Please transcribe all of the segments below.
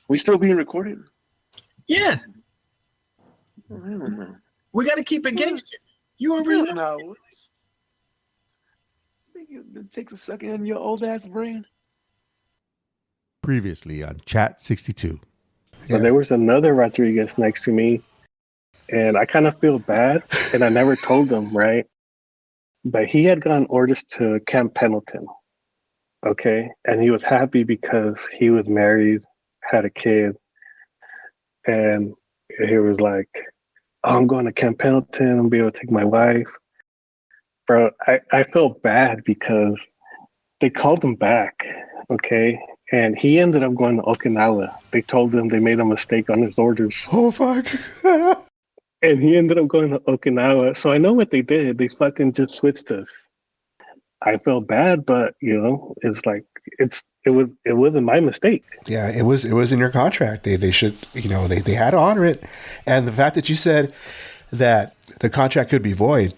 We still being recorded? Yeah. I don't know. We got to keep it gangster. You were really know. It takes a second in your old ass brain. Previously on Chat 62. So there was another Rodriguez next to me, and I kind of feel bad, and I never told him, right? But he had gotten orders to Camp Pendleton, okay? And he was happy because he was married, had a kid, and he was like, oh, I'm going to Camp Pendleton, I'll be able to take my wife. Bro, I felt bad because they called him back, okay? And he ended up going to Okinawa. They told him they made a mistake on his orders. Oh, fuck. And he ended up going to Okinawa. So I know what they did. They fucking just switched us. I felt bad, but it's like it wasn't my mistake. Yeah, it was in your contract. They should, they had to honor it. And the fact that you said that the contract could be void,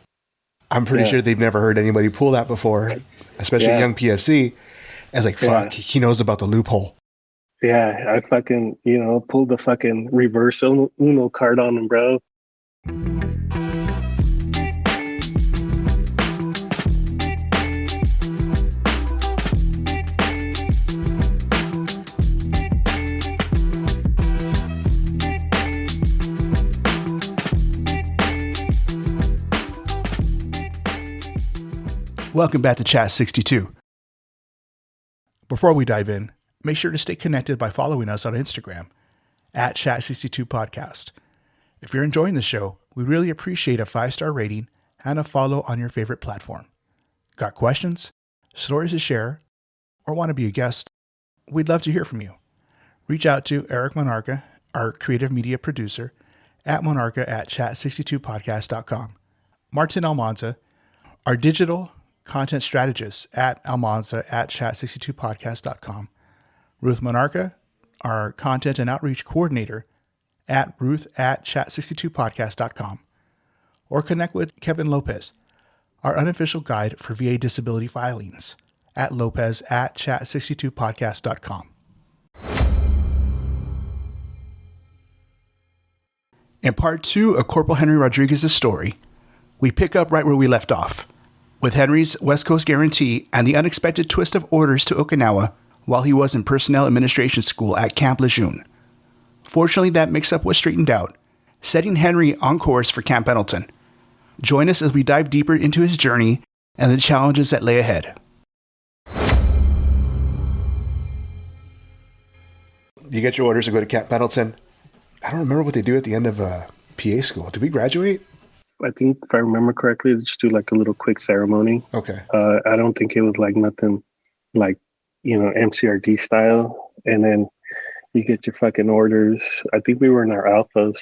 I'm pretty sure they've never heard anybody pull that before, especially young PFC. I was like, fuck, he knows about the loophole. Yeah, I fucking, pulled the fucking reverse Uno card on him, bro. Welcome back to Chat 62. Before we dive in, make sure to stay connected by following us on Instagram at Chat62Podcast. If you're enjoying the show, we really appreciate a 5-star rating and a follow on your favorite platform. Got questions, stories to share, or want to be a guest? We'd love to hear from you. Reach out to Eric Monarca, our creative media producer, at monarca@chat62podcast.com. Martin Almanza, our digital content strategist at almanza@chat62podcast.com. Ruth Monarca, our content and outreach coordinator at ruth@chat62podcast.com. Or connect with Kevin Lopez, our unofficial guide for VA disability filings at lopez@chat62podcast.com. In part 2 of Corporal Henry Rodriguez's story, we pick up right where we left off, with Henry's West Coast guarantee and the unexpected twist of orders to Okinawa while he was in personnel administration school at Camp Lejeune. Fortunately, that mix-up was straightened out, setting Henry on course for Camp Pendleton. Join us as we dive deeper into his journey and the challenges that lay ahead. You get your orders to go to Camp Pendleton. I don't remember what they do at the end of PA school. Did we graduate? I think if I remember correctly, they just do like a little quick ceremony. Okay. I don't think it was like nothing like, MCRD style. And then you get your fucking orders. I think we were in our alphas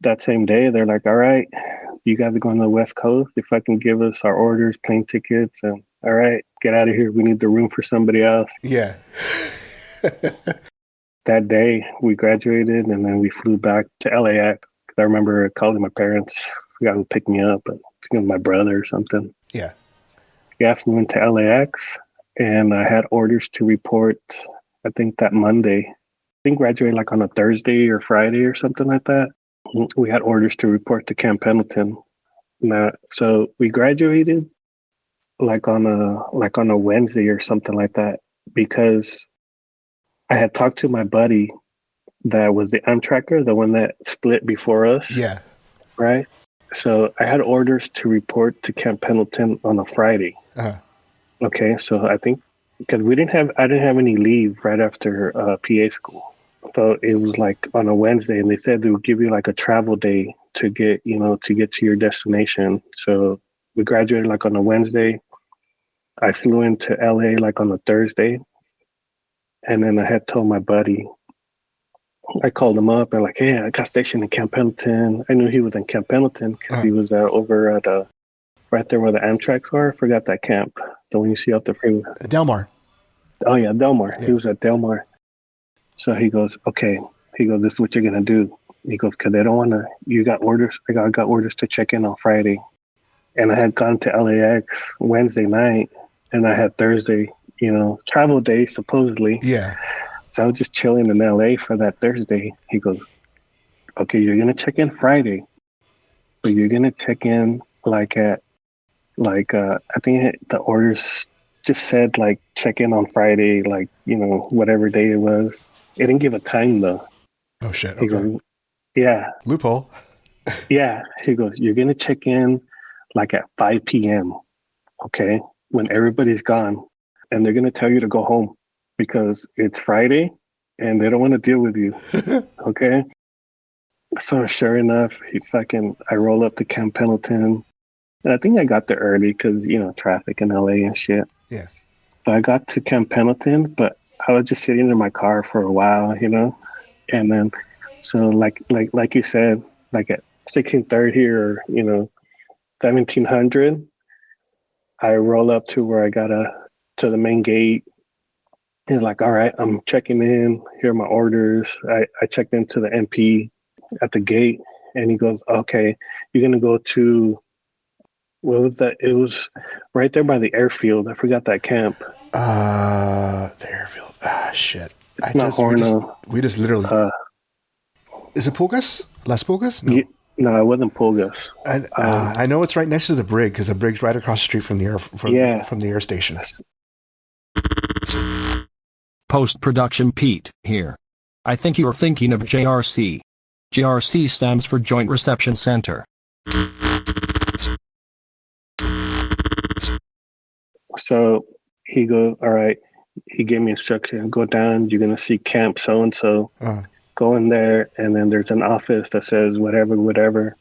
that same day. They're like, all right, you guys are going to the West Coast. They fucking give us our orders, plane tickets, and all right, get out of here. We need the room for somebody else. Yeah. That day we graduated and then we flew back to LAX. I remember calling my parents. I got to pick me up, but I think it was my brother or something. Yeah. Yeah, we went to LAX and I had orders to report, I think that Monday. I think graduated like on a Thursday or Friday or something like that. We had orders to report to Camp Pendleton. So we graduated like on a Wednesday or something like that because I had talked to my buddy that was the Amtracker, the one that split before us. Yeah. Right? So I had orders to report to Camp Pendleton on a Friday. Uh-huh. Okay, so I think because I didn't have any leave right after PA school. So it was like on a Wednesday and they said they would give you like a travel day to get to your destination. So we graduated like on a Wednesday. I flew into LA like on a Thursday. And then I had told my buddy, I called him up and like, hey, I got stationed in Camp Pendleton. I knew he was in Camp Pendleton because he was over at right there where the Amtraks are. I forgot that camp, the one you see off the freeway. Delmar. Oh yeah, Delmar. Yeah. He was at Delmar. So he goes, okay. He goes, this is what you're gonna do. He goes, because they don't want to. You got orders. I got orders to check in on Friday, and I had gone to LAX Wednesday night, and I had Thursday, travel day supposedly. Yeah. So I was just chilling in LA for that Thursday. He goes, okay, you're gonna check in Friday, but you're gonna check in I think the orders just said like check in on Friday, like, whatever day it was. It didn't give a time though. Oh shit. He Okay. goes, yeah, Loophole. yeah. He goes, you're gonna check in like at 5 p.m. Okay, when everybody's gone, and they're gonna tell you to go home because it's Friday and they don't want to deal with you. Okay. So sure enough, I roll up to Camp Pendleton, and I think I got there early because traffic in LA and shit. Yeah. So I got to Camp Pendleton, but I was just sitting in my car for a while, and then so like you said, like at 1630 or 1700, I roll up to where I got to the main gate. And like, all right, I'm checking in. Here are my orders. I checked into the MP at the gate, and he goes, okay, you're going to go to, what was that? It was right there by the airfield. I forgot that camp. The airfield. Ah, shit. It's not Horno. We just literally. Is it Pulgas? Las Pulgas? No. No, it wasn't Pulgas. I know it's right next to the brig because the brig's right across the street from the air station. Post-production Pete here. I think you're thinking of JRC. JRC stands for Joint Reception Center. So he goes, all right, he gave me instruction, go down, you're going to see camp so-and-so. Go in there, and then there's an office that says whatever,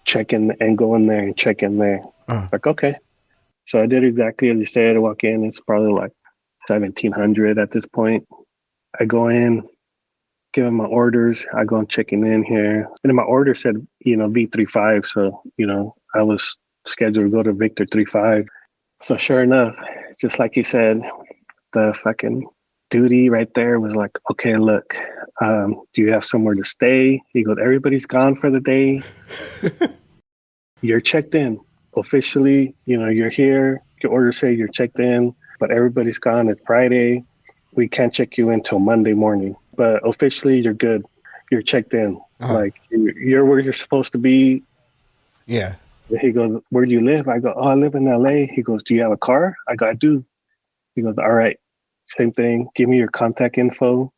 check in and go in there and check in there. Like, okay. So I did exactly as you said. I walk in, it's probably like 1700 at this point. I go in, give him my orders. I go and checking in here. And then my order said, V35. So, I was scheduled to go to Victor 35. So sure enough, just like he said, the fucking duty right there was like, okay, look, do you have somewhere to stay? He goes, everybody's gone for the day. You're checked in. Officially, you're here. Your orders say you're checked in, but everybody's gone. It's Friday. We can't check you in until Monday morning. But officially, you're good. You're checked in. Like, you're where you're supposed to be. Yeah. He goes, where do you live? I go, oh, I live in LA. He goes, do you have a car? I go, I do. He goes, all right. Same thing. Give me your contact info,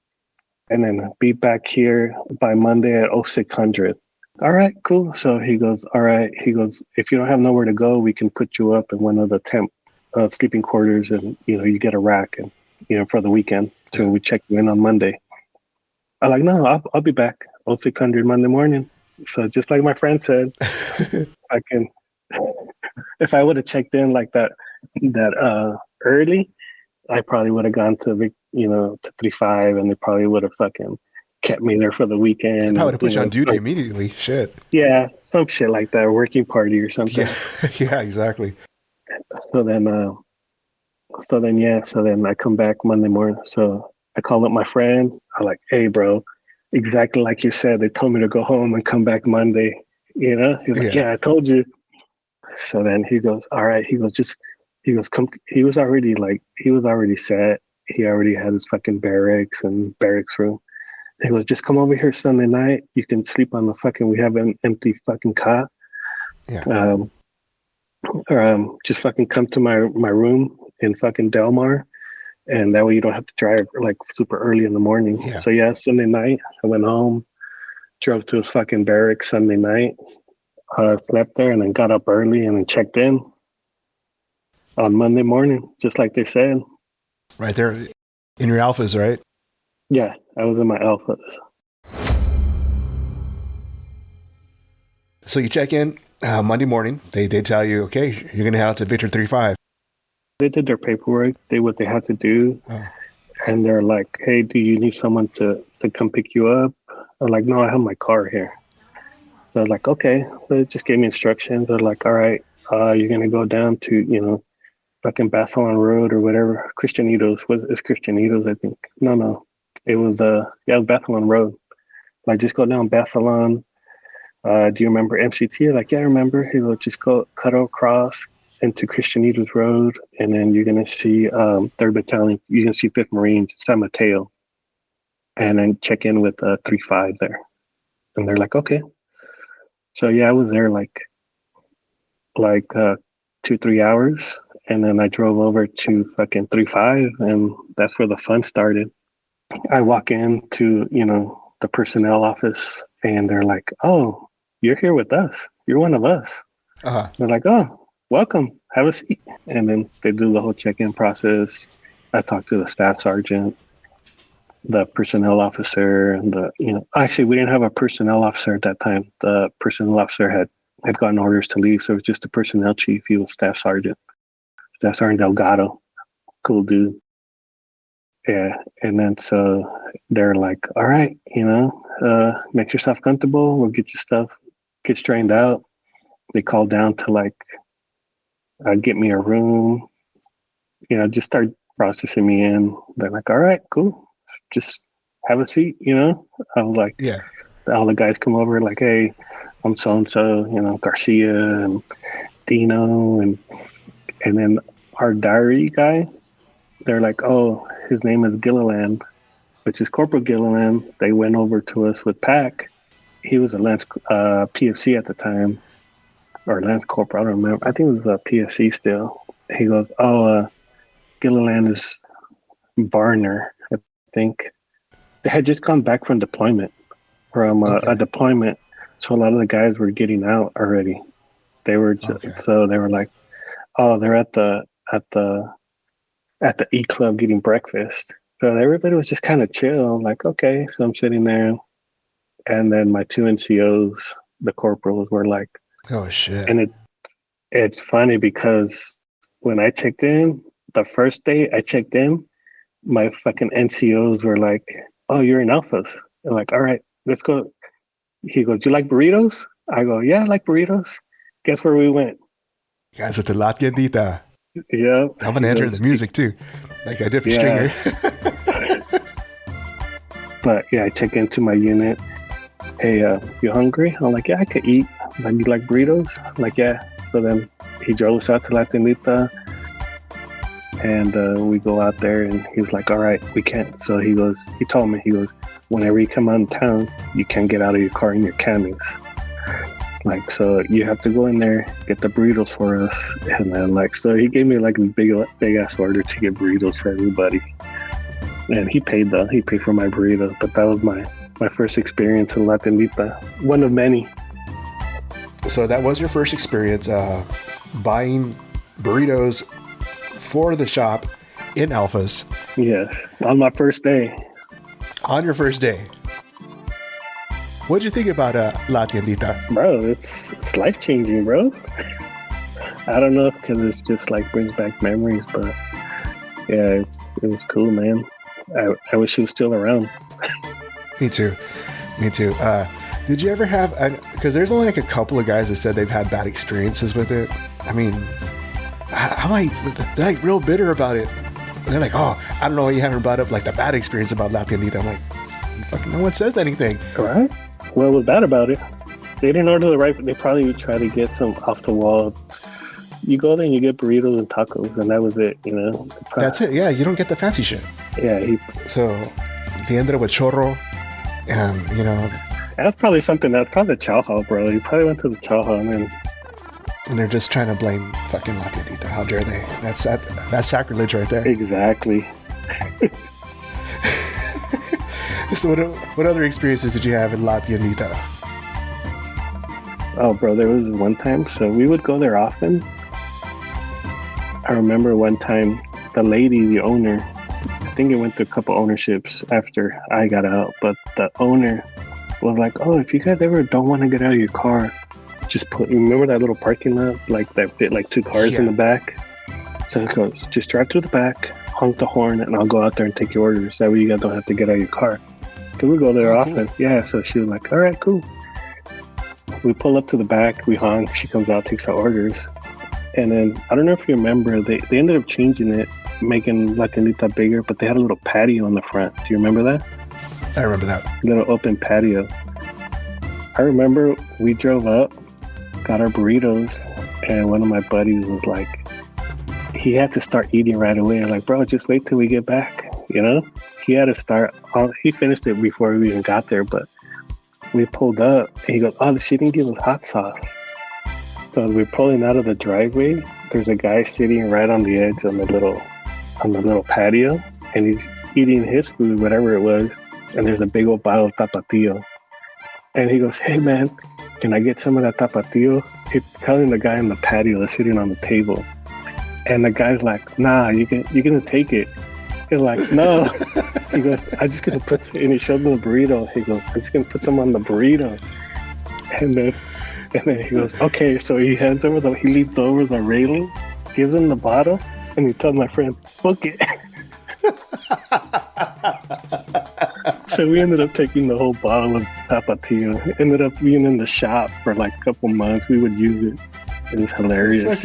and then be back here by Monday at 0600. All right, cool. So he goes, all right. He goes, if you don't have nowhere to go, we can put you up in one of the temp sleeping quarters, and you get a rack, and for the weekend till we check you in on Monday. I'm like, no, I'll be back 0600 Monday morning. So just like my friend said, I can. If I would have checked in like that early, I probably would have gone to 35, and they probably would have fucking kept me there for the weekend. I would have put you on duty immediately. Shit. Yeah, some shit like that, a working party or something. Yeah, exactly. So then I come back Monday morning. So I call up my friend. I'm like, hey, bro, exactly like you said, they told me to go home and come back Monday. He's like, yeah, I told you. So then he goes, all right. He goes, come. He was already set. He already had his fucking barracks and barracks room. He goes, just come over here Sunday night. You can sleep on we have an empty fucking cot. Yeah. Just fucking come to my room in fucking Del Mar, and that way you don't have to drive like super early in the morning. Yeah. So yeah, Sunday night I went home, drove to his fucking barracks Sunday night, slept there, and then got up early and then checked in on Monday morning, just like they said. Right there in your alphas, right? Yeah, I was in my alphas. So you check in Monday morning. They tell you, okay, you're going to head out to Victor 35. They did their paperwork, did what they had to do. And they're like, hey, do you need someone to come pick you up? I'm like, no, I have my car here. So I'm like, okay. They just gave me instructions. They're like, all right, you're going to go down to, fucking Battalion Road or whatever. It's Christianitos, I think. No. It was, it was Battalion Road. Like, just go down Battalion. Do you remember MCT? Like, yeah, I remember. He will just go cut across into Christianitos Road, and then you're going to see 3rd Battalion. You're going to see 5th Marines, San Mateo. and then check in with 3-5 there. And they're like, okay. So yeah, I was there like 2-3 hours, and then I drove over to fucking 3-5, and that's where the fun started. I walk into, the personnel office, and they're like, oh, you're here with us. You're one of us. Uh-huh. They're like, oh, welcome. Have a seat. And then they do the whole check-in process. I talked to the staff sergeant, the personnel officer, and actually, we didn't have a personnel officer at that time. The personnel officer had gotten orders to leave, so it was just the personnel chief. He was Staff Sergeant Delgado. Cool dude. Yeah. And then so they're like, all right, make yourself comfortable. We'll get your stuff, get straightened out. They called down to get me a room, just start processing me in. They're like, all right, cool. Just have a seat, I was like, Yeah. All the guys come over like, hey, I'm so-and-so, Garcia and Dino. And then our diary guy, they're like, oh, his name is Gilliland, which is Corporal Gilliland. They went over to us with Pac. He was a Lance PFC at the time, or Lance Corporal, I don't remember. I think it was a PFC still. He goes, oh, Gilliland is Barner, I think. They had just come back from deployment, a deployment. So a lot of the guys were getting out already. They were so they were like, oh, they're at the E Club getting breakfast. So everybody was just kind of chill. I'm like, okay. So I'm sitting there, and then my 2 NCOs, the corporals, were like, oh shit. And it's funny because when I checked in, the first day I checked in, my fucking NCOs were like, oh, you're in alphas. They're like, all right, let's go. He goes, do you like burritos? I go, yeah, I like burritos. Guess where we went? Guys, at the La Tiendita. Yeah. I'm gonna enter the music too, like I did for Yeah. Stringer. But yeah, I check into my unit. Hey, you hungry? I'm like, yeah, I could eat. Like, you like burritos? I'm like, yeah. So then he drove us out to La Tiendita, and we go out there, and he was like, all right, we can't. So he told me, whenever you come out of town, you can't get out of your car in your camis. Like, so you have to go in there, get the burritos for us. And then so he gave me a big ass order to get burritos for everybody. And he paid for my burrito, but that was my first experience in La Tiendita. One of many. So that was your first experience buying burritos for the shop in Alphas. Yes, on my first day. On your first day. What'd you think about La Tiendita? Bro, it's life-changing, bro. I don't know, because it's just brings back memories, but yeah, it was cool, man. I wish he was still around. Me too. Did you ever have, because there's only a couple of guys that said they've had bad experiences with it. I mean, they're real bitter about it. And they're like, oh, I don't know why you haven't brought up the bad experience about La Tiendita. I'm like, fucking no one says anything. All right. What was bad about it? They didn't order the right, they probably would try to get some off the wall. You go there and you get burritos and tacos, and that was it, That's it, yeah, you don't get the fancy shit. Yeah. So, they ended up with chorro, and, That's probably the chow hall, bro. You probably went to the chow hall, and they're just trying to blame fucking La Tiendita. How dare they? That's sacrilege right there. Exactly. So what other experiences did you have in La Tiendita? Oh, bro, there was one time. So we would go there often. I remember one time the lady, the owner, I think it went through a couple ownerships after I got out, but the owner was like, oh, if you guys ever don't want to get out of your car, just you remember that little parking lot, that fit 2 cars in the back? So he goes, just drive through the back, honk the horn, and I'll go out there and take your orders. That way you guys don't have to get out of your car. So we go there often. Cool. Yeah, so she was like, all right, cool. We pull up to the back, we honk, she comes out, takes our orders. And then, I don't know if you remember, they ended up changing it, making La Tiendita bigger, but they had a little patio on the front. Do you remember that? I remember that. Little open patio. I remember we drove up, got our burritos, and one of my buddies was like, he had to start eating right away. I'm like, bro, just wait till we get back, he had to start. He finished it before we even got there, but we pulled up and he goes, "Oh, she didn't give us hot sauce." So as we're pulling out of the driveway, there's a guy sitting right on the edge on the little patio, and he's eating his food, whatever it was, and there's a big old bottle of tapatio. And he goes, "Hey man, can I get some of that tapatio?" He's telling the guy on the patio that's sitting on the table. And the guy's like, "Nah, you're gonna take it." He's like, "No." He goes, "I'm just gonna put," and he showed me the burrito. He goes, "I'm just gonna put some on the burrito." And then he goes, "Okay." So he he leaps over the railing, gives him the bottle, and he tells my friend, "Book it." So we ended up taking the whole bottle of tapatio. Ended up being in the shop for like a couple months. We would use it. It was hilarious.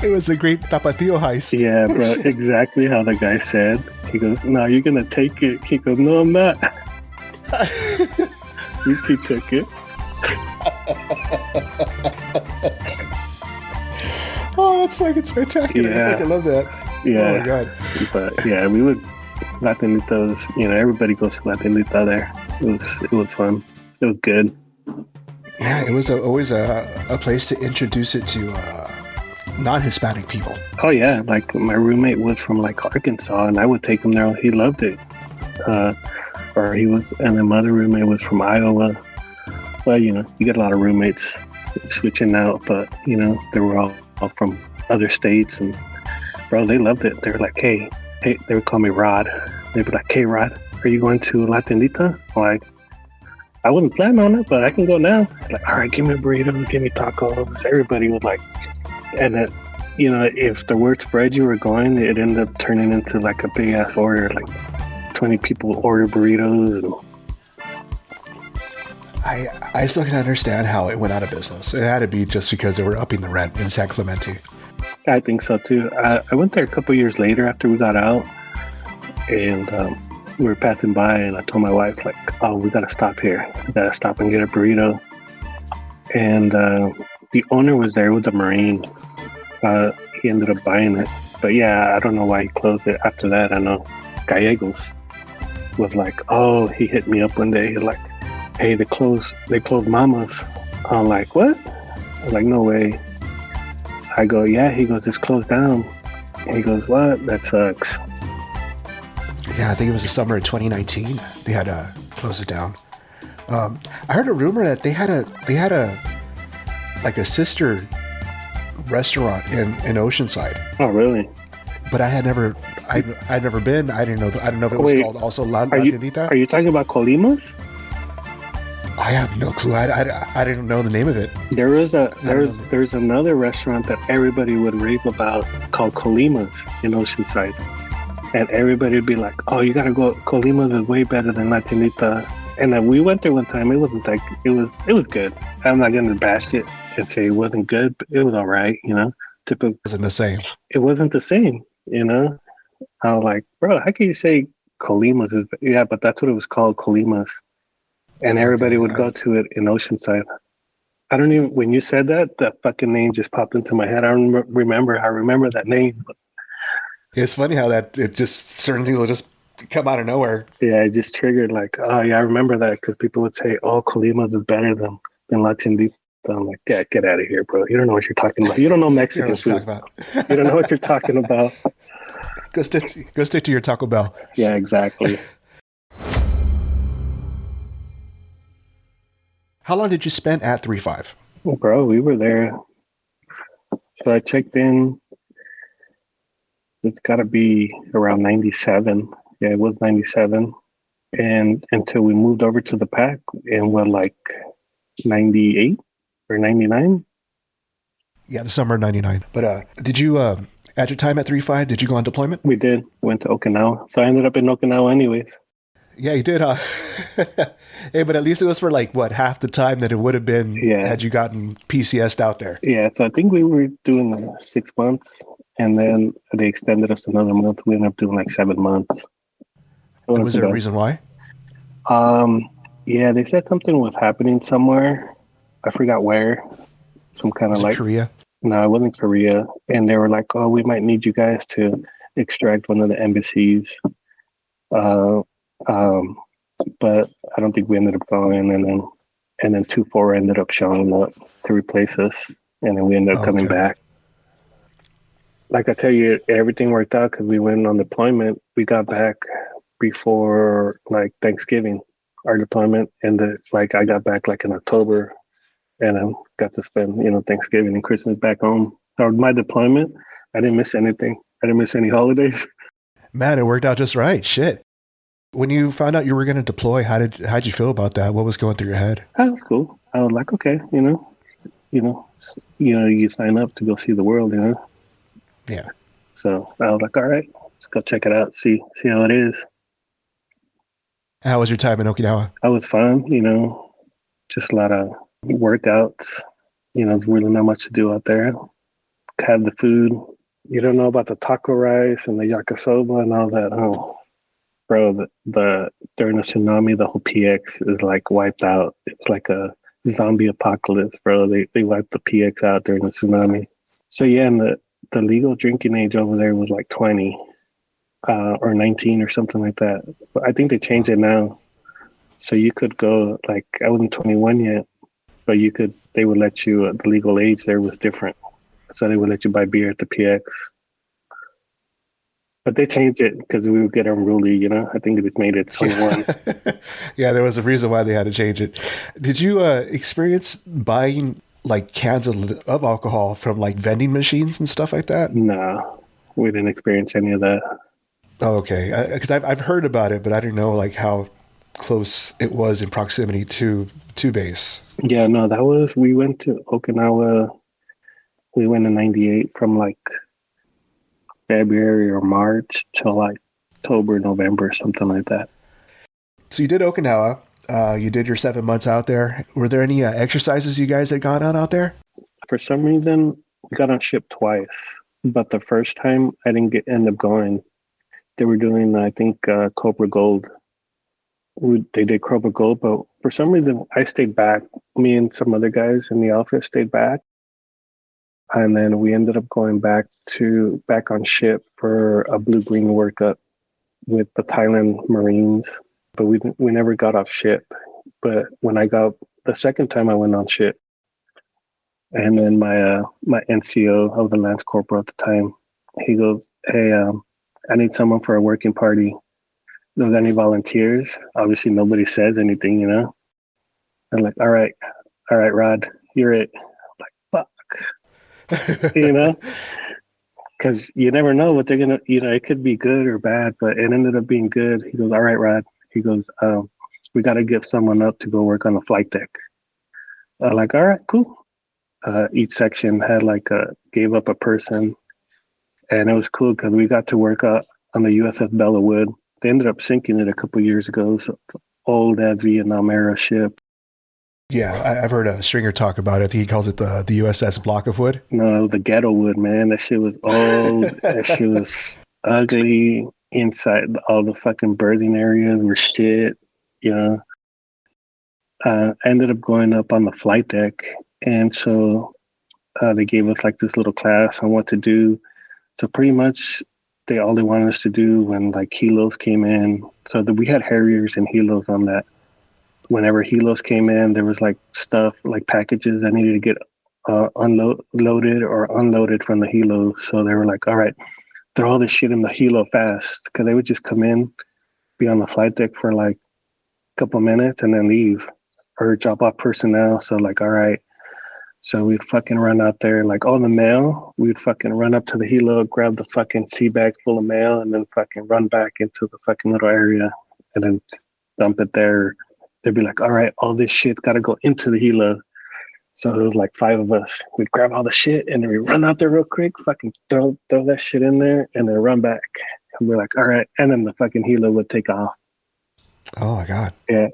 It was a great tapatio heist. Yeah, bro, exactly how the guy said. He goes, "No, you're gonna take it." He goes, "No, I'm not." He took it. Oh, that's fucking spectacular. Yeah. I fucking love that. Yeah. Oh my god. But yeah, we would Latinitas, everybody goes to Latinita there. It was fun. It was good. Yeah, it was always a place to introduce it to non-Hispanic people. Oh yeah, like my roommate was from like Arkansas, and I would take him there. He loved it. And then my other roommate was from Iowa. Well, you get a lot of roommates switching out, but they were all from other states, and bro, they loved it. They were like, hey, they would call me Rod. They'd be like, "Hey Rod, are you going to La Tiendita?" I'm like, I wasn't planning on it, but I can go now. Like, all right, give me a burrito, give me tacos. Everybody would like, and then, if the word spread you were going, it ended up turning into like a big ass order. Like 20 people order burritos. And I still can understand how it went out of business. It had to be just because they were upping the rent in San Clemente. I think so too. I went there a couple years later after we got out, and we were passing by, and I told my wife, like, "Oh, we gotta stop here. We gotta stop and get a burrito." And the owner was there with a Marine. He ended up buying it, but yeah, I don't know why he closed it after that. I know Gallegos was like, "Oh," he hit me up one day. He's like, "Hey, they closed Mama's." I'm like, "What?" I was like, "No way." I go, "Yeah." He goes, "It's closed down." He goes, "What? That sucks." Yeah, I think it was the summer of 2019. They had to close it down. I heard a rumor that they had a sister restaurant in Oceanside. Oh, really? But I'd never been. I didn't know if it was called also La Tiendita. Are you talking about Colima's? I have no clue. I didn't know the name of it. There's another restaurant that everybody would rave about called Colima's in Oceanside, and everybody would be like, "Oh, you gotta go. Colima's is way better than La Tiendita." And then we went there one time. It wasn't like it was good. I'm not gonna bash it and say it wasn't good, but it was all right. Typical. It wasn't the same. It wasn't the same. I was like, "Bro, how can you say Colima's is?" Yeah, but that's what it was called, Colima's. And everybody would go to it in Oceanside. I don't even, when you said that fucking name just popped into my head. I don't remember. I remember that name. It's funny how certain things will just come out of nowhere. Yeah, it just triggered like, oh yeah, I remember that because people would say, "Oh, Colima's is better than La Tiendita." I'm like, yeah, get out of here, bro. You don't know what you're talking about. You don't know Mexican food. You don't know what you're talking about. Go stick to your Taco Bell. Yeah, exactly. How long did you spend at 3-5? Well, bro, we were there. So I checked in. It's got to be around 97. Yeah, it was 97. And until we moved over to the pack and we're like 98 or 99. Yeah, the summer of 99. But did you, at your time at 3-5, did you go on deployment? We did. Went to Okinawa. So I ended up in Okinawa anyways. Yeah, you did, huh? Hey, but at least it was for like, what, half the time that it would have been had you gotten PCS'd out there. Yeah, so I think we were doing like 6 months, and then they extended us another month. We ended up doing like 7 months. And was there a reason why? Yeah, they said something was happening somewhere. I forgot where. Some kind of like Korea? No, it wasn't Korea. And they were like, "Oh, we might need you guys to extract one of the embassies." Uh, um, but I don't think we ended up going. And then 2-4 ended up showing up to replace us, and then we ended up coming Okay. back. Like I tell you, everything worked out because we went on deployment. We got back before like Thanksgiving, our deployment, and it's like I got back like in October, and I got to spend Thanksgiving and Christmas back home. So my deployment, I didn't miss anything. I didn't miss any holidays. Man, it worked out just right. Shit. When you found out you were going to deploy, how'd you feel about that? What was going through your head? That was cool. I was like, okay, you sign up to go see the world, Yeah. So I was like, all right, let's go check it out, see how it is. How was your time in Okinawa? That was fun, just a lot of workouts. There's really not much to do out there. Have the food. You don't know about the taco rice and the yakisoba and all that. Oh, bro, the during the tsunami, the whole PX is like wiped out. It's like a zombie apocalypse, bro. They wiped the PX out during the tsunami. So yeah, and the legal drinking age over there was like 20 or 19 or something like that. But I think they changed it now. So you could go, like, I wasn't 21 yet, but they would let you, the legal age there was different. So they would let you buy beer at the PX. But they changed it because we would get unruly, I think it made it 21. Yeah, there was a reason why they had to change it. Did you experience buying like cans of alcohol from like vending machines and stuff like that? No, we didn't experience any of that. Oh, okay. Because I've heard about it, but I didn't know like how close it was in proximity to base. Yeah, no, we went to Okinawa. We went in 98 from like February or March till like October, November, something like that. So you did Okinawa. You did your 7 months out there. Were there any exercises you guys had gone on out there? For some reason, we got on ship twice, but the first time I didn't end up going. They were doing, I think, Cobra Gold. They did Cobra Gold, but for some reason, I stayed back. Me and some other guys in the office stayed back. And then we ended up going back on ship for a blue-green workup with the Thailand Marines. But we never got off ship. But when the second time I went on ship, and then my NCO, I was a Lance Corporal at the time, he goes, hey, I need someone for a working party. There's any volunteers? Obviously, nobody says anything, I'm like, all right, Rod, you're it. I'm like, fuck, because you never know what they're gonna, it could be good or bad, but it ended up being good. He goes, all right, Rod. He goes, we got to give someone up to go work on the flight deck. I'm like, all right, cool. Each section had gave up a person. And it was cool because we got to work on the USS Bellawood. They ended up sinking it a couple years ago. So old as Vietnam era ship. Yeah, I've heard a Stringer talk about it. He calls it the USS Block of Wood. No, it was a ghetto wood, man. That shit was old. That shit was ugly. Inside, all the fucking berthing areas were shit. I ended up going up on the flight deck, and so they gave us like this little class on what to do. So pretty much all they wanted us to do when like helos came in. So we had Harriers and helos on that. Whenever helos came in, there was like stuff, like packages that needed to get loaded or unloaded from the helo. So they were like, all right, throw all this shit in the helo fast. Because they would just come in, be on the flight deck for like a couple minutes and then leave or drop off personnel. So like, all right. So we'd fucking run out there, like all the mail, we'd fucking run up to the helo, grab the fucking sea bag full of mail, and then fucking run back into the fucking little area and then dump it there. They'd be like, all right, all this shit's got to go into the helo. So it was like 5 of us. We'd grab all the shit and then we'd run out there real quick, fucking throw that shit in there and then run back. And we're like, all right. And then the fucking helo would take off. Oh my God. Yeah.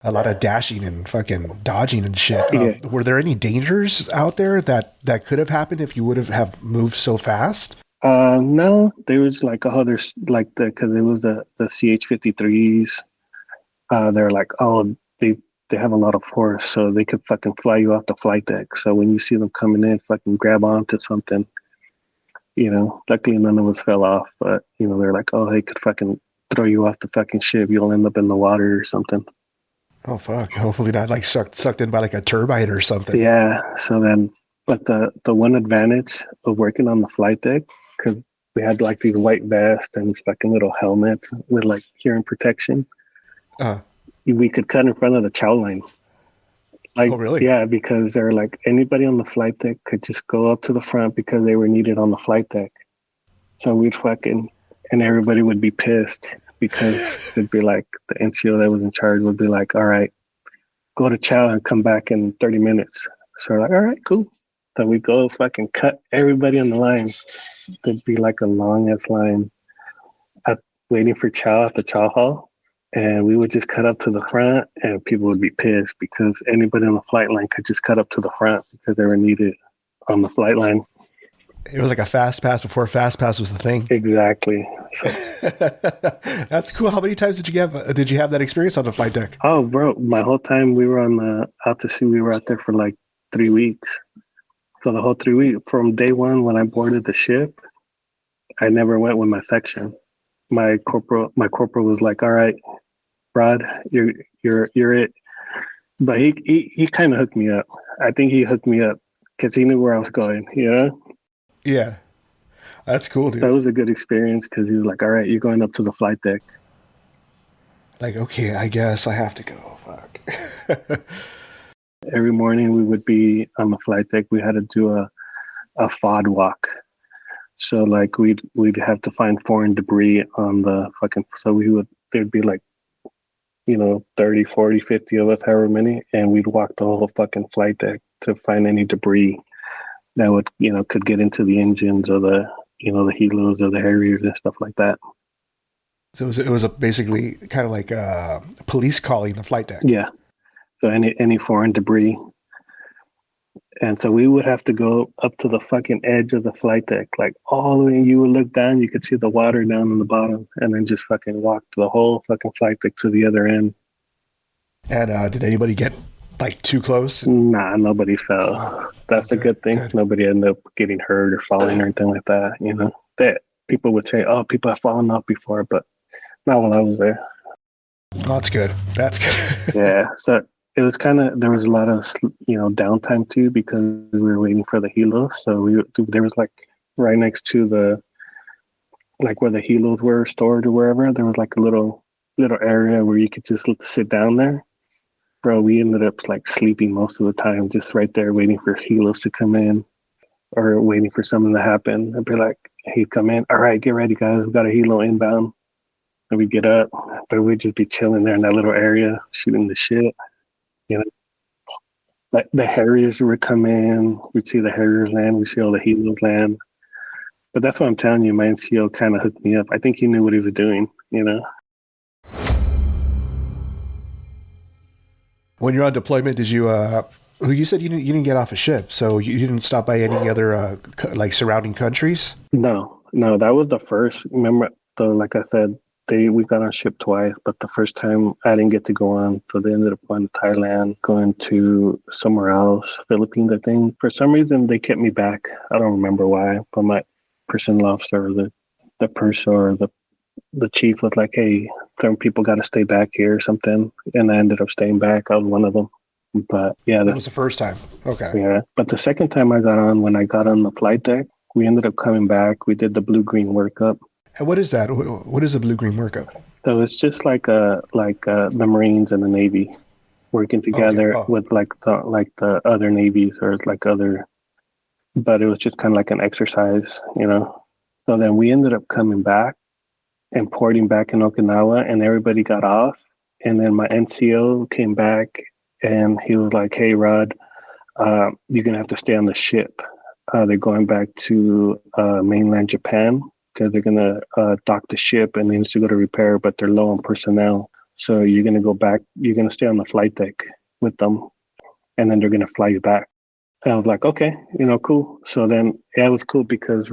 A lot of dashing and fucking dodging and shit. Yeah. Were there any dangers out there that could have happened if you would have moved so fast? No, there was like, there's like because it was the CH-53s. They're like, they have a lot of force, so they could fucking fly you off the flight deck. So when you see them coming in, fucking grab onto something. Luckily none of us fell off, but they're like, they could fucking throw you off the fucking ship. You'll end up in the water or something. Oh fuck! Hopefully not like sucked in by like a turbine or something. Yeah. So then, but the one advantage of working on the flight deck, because we had like these white vests and these fucking little helmets with like hearing protection. Uh, We could cut in front of the chow line. Like, Oh, really? Yeah, because they're like anybody on the flight deck could just go up to the front because they were needed on the flight deck. So we'd fucking, and everybody would be pissed because it'd be like the NCO that was in charge would be like, all right, go to chow and come back in 30 minutes. So we're like, all right, cool. So we go fucking cut everybody on the line. There'd be like a long ass line waiting for chow at the chow hall. And we would just cut up to the front and people would be pissed because anybody on the flight line could just cut up to the front because they were needed on the flight line. it was like a fast pass before fast pass was the thing. Exactly. So, That's cool. How many times did you have that experience on the flight deck? oh, bro, my whole time we were out to sea, we were out there for like 3 weeks. So the whole 3 weeks, from day one when I boarded the ship, I never went with my section. My corporal was like, all right, Rod, you're it. But he kind of hooked me up. I think he hooked me up because he knew where I was going, you know? Yeah, that's cool, dude. That was a good experience because he was like, all right, you're going up to the flight deck. Like, okay, I guess I have to go. Fuck. Every morning we would be on the flight deck. We had to do a FOD walk. So like we'd have to find foreign debris on the fucking, so there'd be like, 30, 40, 50 of us, however many, and we'd walk the whole fucking flight deck to find any debris that would, could get into the engines or the helos or the Harriers and stuff like that. So it was basically kind of like police calling the flight deck. Yeah. So any foreign debris. And so we would have to go up to the fucking edge of the flight deck, like all the way. You would look down, you could see the water down on the bottom, and then just fucking walk the whole fucking flight deck to the other end. And did anybody get like too close? Nah, nobody fell. That's a good thing. Good. Nobody ended up getting hurt or falling or anything like that. That people would say, "Oh, people have fallen off before," but not while I was there. Oh, that's good. That's good. Yeah. So it was there was a lot of, downtime too because we were waiting for the helos. So there was like right next to like where the helos were stored or wherever, there was like a little area where you could just sit down there. Bro, we ended up like sleeping most of the time, just right there waiting for helos to come in or waiting for something to happen. I'd be like, hey, come in. All right, get ready, guys. We got a helo inbound. And we'd get up, but we'd just be chilling there in that little area, shooting the shit. Like the Harriers would come in. We'd see the Harriers land. We'd see all the helos land. But that's what I'm telling you. My NCO kind of hooked me up. I think he knew what he was doing, When you're on deployment, did you? You said you didn't get off a ship, so you didn't stop by any other like surrounding countries? No, that was the first. Remember, like I said, we got on ship twice, but the first time I didn't get to go on, so they ended up going to Thailand, going to somewhere else, Philippines, I think. For some reason, they kept me back. I don't remember why, but my personnel officer, the purser, or the chief was like, "Hey, some people got to stay back here or something," and I ended up staying back. I was one of them. But yeah, That was the first time. Okay. Yeah, but the second time I got on, when I got on the flight deck, we ended up coming back. We did the blue-green workup. And what is that? What is a blue-green workup? So it's just like the Marines and the Navy working together with like the other navies or like other, but it was just kind of like an exercise, So then we ended up coming back and porting back in Okinawa, and everybody got off. And then my NCO came back, and he was like, "Hey, Rod, you're gonna have to stay on the ship. They're going back to mainland Japan." Because they're going to dock the ship and needs to go to repair, but they're low on personnel. So you're going to go back, you're going to stay on the flight deck with them, and then they're going to fly you back. And I was like, okay, cool. So then, it was cool because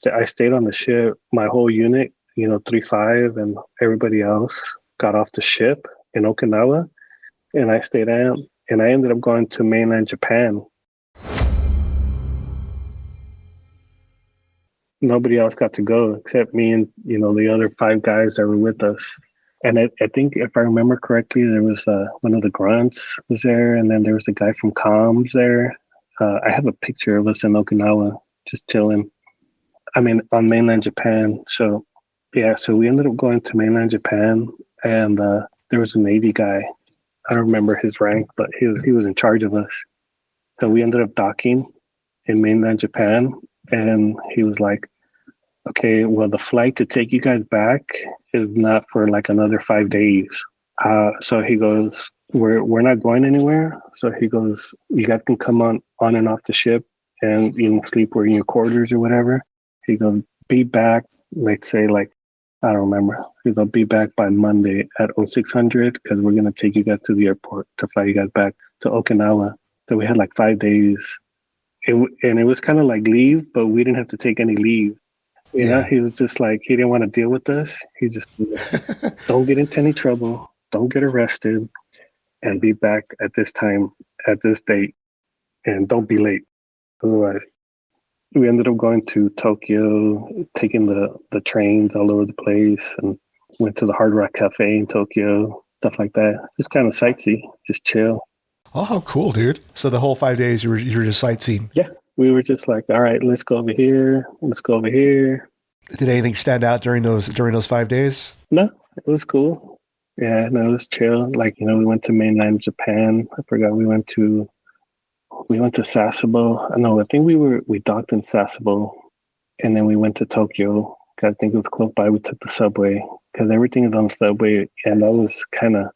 I stayed on the ship, my whole unit, 3-5 and everybody else got off the ship in Okinawa, and I stayed on, and I ended up going to mainland Japan. nobody else got to go except me and the other 5 guys that were with us. And I think if I remember correctly, there was one of the grunts was there, and then there was a guy from comms there. I have a picture of us in Okinawa just chilling. I mean, on mainland Japan. So yeah, so we ended up going to mainland Japan, and there was a Navy guy. I don't remember his rank, but he was in charge of us. So we ended up docking in mainland Japan, and he was like, okay, well, the flight to take you guys back is not for like another 5 days. So he goes, we're not going anywhere. So he goes, you guys can come on and off the ship and sleep where in your quarters or whatever. He goes, be back, let's say like, I don't remember. He goes, I'll be back by Monday at 0600 because we're going to take you guys to the airport to fly you guys back to Okinawa. So we had like 5 days. And it was kind of like leave, but we didn't have to take any leave. You know, he was just like, he didn't want to deal with us. He just, don't get into any trouble. Don't get arrested and be back at this time, at this date. And don't be late. Otherwise, we ended up going to Tokyo, taking the trains all over the place, and went to the Hard Rock Cafe in Tokyo, stuff like that. Just kind of sightsee, just chill. Oh, how cool, dude. So the whole 5 days you were just sightseeing. Yeah. We were just like, all right, let's go over here. Let's go over here. Did anything stand out during those 5 days? No, it was cool. Yeah, no, it was chill. Like, we went to mainland Japan. I forgot we went to Sasebo. No, I think we docked in Sasebo, and then we went to Tokyo. I think it was close by. We took the subway because everything is on the subway, and I was kind of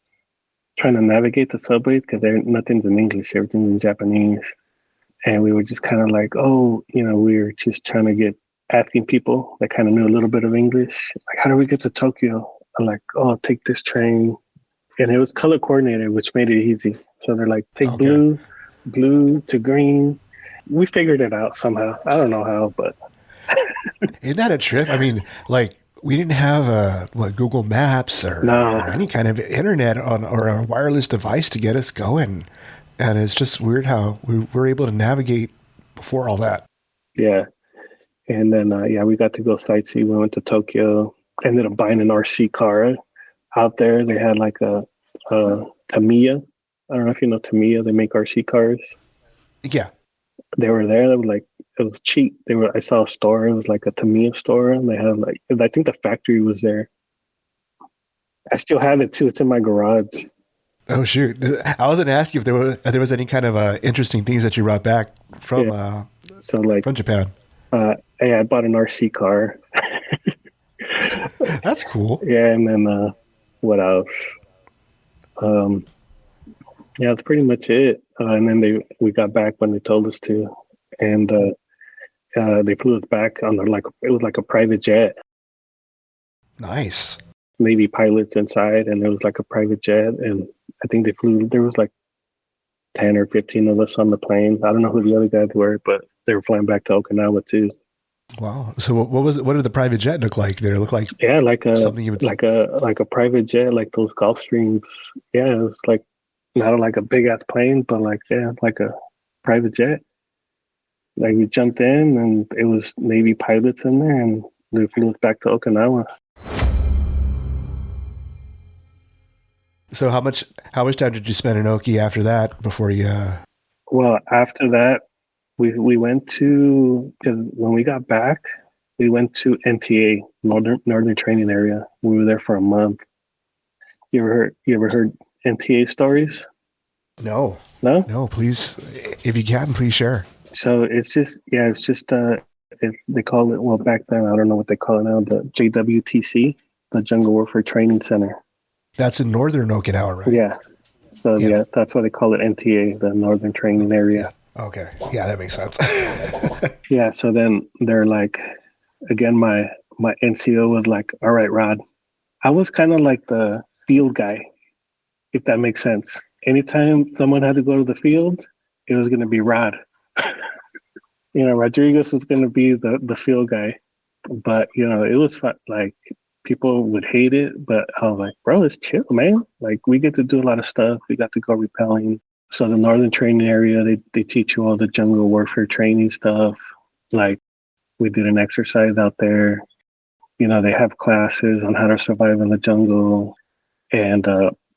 trying to navigate the subways because nothing's in English. Everything's in Japanese. And we were just kind of like, we were just trying to asking people that kind of knew a little bit of English, like, how do we get to Tokyo? I'm like, oh, take this train. And it was color coordinated, which made it easy. So they're like, take blue to green. We figured it out somehow. I don't know how, but. Isn't that a trip? I mean, like, we didn't have Google Maps or any kind of internet or a wireless device to get us going. And it's just weird how we were able to navigate before all that. Yeah. And then, we got to go sightsee. We went to Tokyo. Ended up buying an RC car out there. They had like a Tamiya. I don't know if you know Tamiya. They make RC cars. Yeah. They were there. They were like, it was cheap. I saw a store. It was like a Tamiya store. And they had like, I think the factory was there. I still have it too. It's in my garage. Oh shoot! I was going to ask you if there was any kind of interesting things that you brought back from from Japan. Hey, I bought an RC car. That's cool. Yeah, and then what else? That's pretty much it. And then we got back when they told us to, and they flew us back on it was like a private jet. Nice. Navy pilots inside, and it was like a private jet, and I think there was like 10 or 15 of us on the plane. I don't know who the other guys were, but they were flying back to Okinawa too. Wow. So what was it? What did the private jet look like? Did it look like something you would like a private jet, like those Gulfstreams? Yeah, it was like not like a big ass plane, but like a private jet. Like we jumped in, and it was Navy pilots in there, and they flew us back to Okinawa. So how much time did you spend in Oki after that before you? Well, after that, we went to, because when we got back, we went to NTA, Northern Training Area. We were there for a month. You ever heard NTA stories? No. Please, if you can, please share. So it's just they call it, well, back then I don't know what they call it now, the JWTC, the Jungle Warfare Training Center. That's in northern Okinawa, right? Yeah. So that's why they call it NTA, the Northern Training Area. Yeah. Okay. Yeah, that makes sense. Yeah. So then they're like, again, my NCO was like, all right, Rod. I was kind of like the field guy, if that makes sense. Anytime someone had to go to the field, it was going to be Rod. Rodriguez was going to be the field guy. But, it was fun. Like, people would hate it, but I was like, bro, it's chill, man. Like, we get to do a lot of stuff. We got to go rappelling. So the Northern Training Area, they teach you all the jungle warfare training stuff. Like, We did an exercise out there. You know, they have classes on how to survive in the jungle. And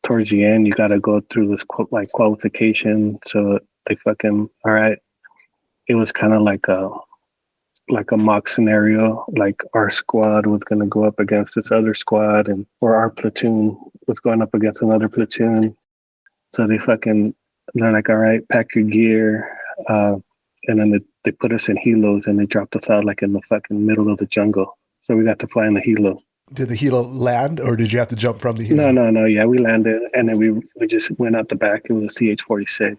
towards the end, you got to go through this qualification. So they fucking, all right. It was kind of like a mock scenario. Like our squad was going to go up against this other squad, or our platoon was going up against another platoon. So they're like, all right, pack your gear. And then they put us in helos and they dropped us out like in the fucking middle of the jungle. So we got to fly in the helo. Did the helo land, or did you have to jump from the helo? No. Yeah, we landed, and then we just went out the back. It was a CH-46.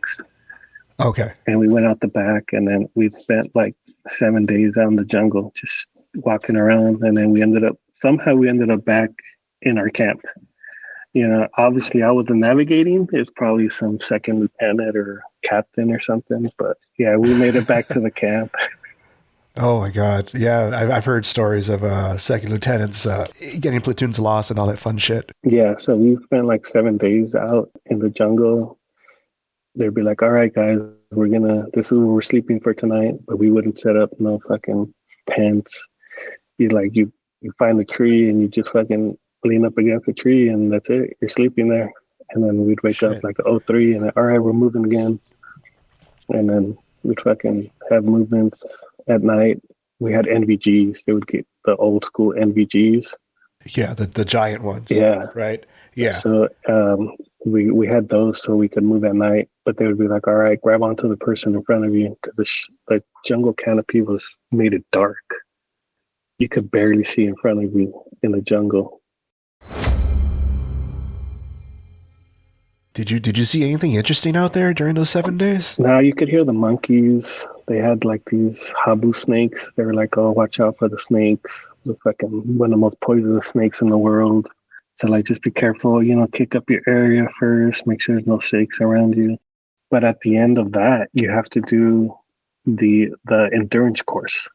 Okay. And we went out the back, and then we spent like 7 days out in the jungle, just walking around. And then we ended up back in our camp. You know, obviously I wasn't navigating. It's probably some second lieutenant or captain or something. But yeah, we made it back to the camp. Oh my God. Yeah. I've heard stories of second lieutenants getting platoons lost and all that fun shit. Yeah. So we spent like 7 days out in the jungle. They'd be like, all right, guys, this is where we're sleeping for tonight. But we wouldn't set up no fucking tents. You find a tree and you just fucking lean up against the tree, and that's it. You're sleeping there. And then we'd wake up like 03 and all right, we're moving again. And then we'd fucking have movements at night. We had NVGs. They would get the old school NVGs. Yeah, the giant ones. Yeah. Right? Yeah. So we had those so we could move at night, but they would be like, all right, grab onto the person in front of you, because the jungle canopy made it dark. You could barely see in front of you in the jungle. Did you see anything interesting out there during those 7 days? Now you could hear the monkeys. They had like these habu snakes. They were like, oh, watch out for the snakes. The fucking one of the most poisonous snakes in the world. So like, just be careful, kick up your area first, make sure there's no snakes around you. But at the end of that, you have to do the endurance course.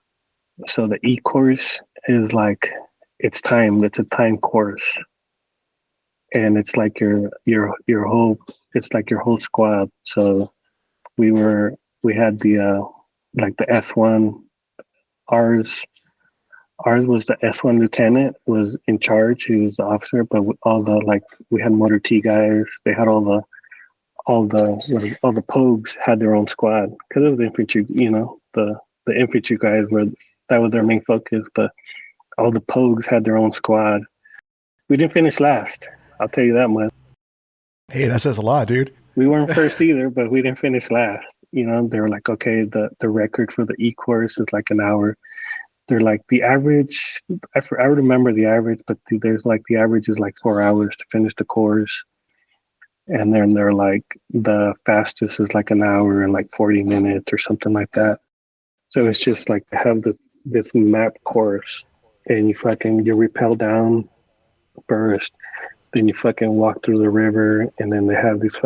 So the E course is like, it's a time course. And it's like your whole squad. So we had the S1. Ours was the S1 lieutenant was in charge. He was the officer, but we had motor T guys. They had all the pogues had their own squad, because it was infantry. The infantry guys that was their main focus. But all the pogues had their own squad. We didn't finish last. I'll tell you that much. Hey, that says a lot, dude. We weren't first either, but we didn't finish last. They were like, okay, the record for the E course is like an hour. They're like the average. I remember the average, but there's like the average is like 4 hours to finish the course, and then they're like the fastest is like an hour and like 40 minutes or something like that. So it's just like to have this map course, and you rappel down first. Then you fucking walk through the river, and then they have these